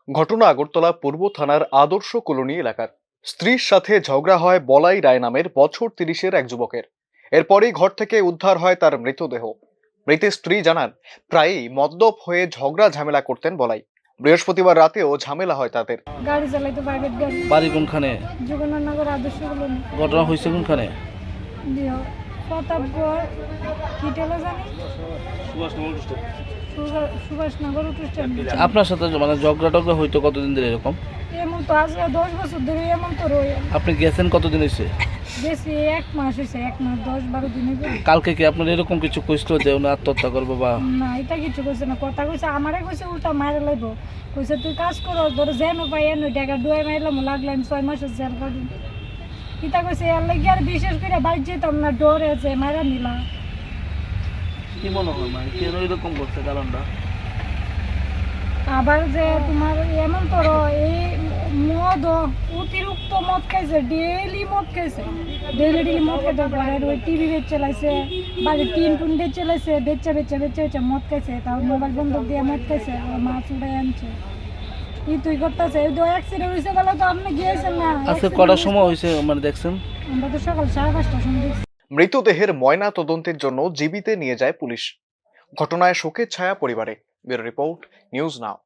ঘটনা আগরতলা পূর্ব থানার আদর্শ কলোনি এলাকার। স্ত্রীর সাথে ঝগড়া হয় বলাই রায় নামের বছর 30-এর এক যুবকের। এরপরই ঘর থেকে উদ্ধার হয় তার মৃতদেহ। মৃতের স্ত্রী জানান, প্রায়ই মদ্যপ হয়ে ঝগড়া ঝামেলা করতেন বলাই। বৃহস্পতিবার রাতেও ঝামেলা হয় তাদের। গাড়ি চালাইতো, প্রাইভেট গাড়ি। বাড়ি কোনখানে? জগন্নাথনগর আদর্শ কলোনি। ঘটনা হয়েছে কোনখানে? প্রতাপগড় কি টেলা জানি, সুভাষনগর অটো স্ট্যান্ড। আপনার সাথে মানে ঝগড়া টগড়া হইতো কতদিন ধরে এরকম? এমন তো আজ 10 বছর ধরে এমন তো রয়ে। আপনি গেছেন কতদিন হয়েছে? বেশি 1 মাস হয়েছে, 1 মাস 10-12 দিন হয়েছে। কালকে কি আপনার এরকম কিছু কইছিল যে উনি আত্মহত্যা করবো বা? না, এটা কিছু কইছে না, কথা কইছে আমারে, কইছে উল্টা মারে লাইব। কইছে তুই কাজ কর, ধর যেন পাই এনে টাকা ডুয়াই মাইলাম, লাগলেন 6 মাসের জেল কাটুন। এটা কইছে এর লাগি আর বিশেষ করে বাইর যেতাম না, ডরে যে মারা নিলা। কি মনে হয় মানে কেন এরকম করছে কারণটা? আবার যে তোমার এমন করো, এই মদ, অতিরিক্ত মদ খাইছে, ডেইলি মদ খাইছে, ডেইলি মদ খেতে পারে। ওই টিভি বেচ চালাইছে, বাড়ির টিন টুন বেচ চালাইছে, বেচা মদ খাইছে, তাও মোবাইল বন্ধ দিয়ে মদ খাইছে, মাছ উড়াই আনছে। তুই করতেছে এই তো অ্যাক্সিডেন্ট হয়েছে বলে তো আপনি গিয়েছেন না? আজকে কটার সময় হয়েছে মানে দেখছেন? আমরা তো সকাল 5:30টার সময় দেখছি। মৃতদেহের ময়না তদন্তের জন্য জীবিতে নিয়ে যায় পুলিশ। ঘটনায় শোকের ছায়া পরিবারে। Bureau report, news now.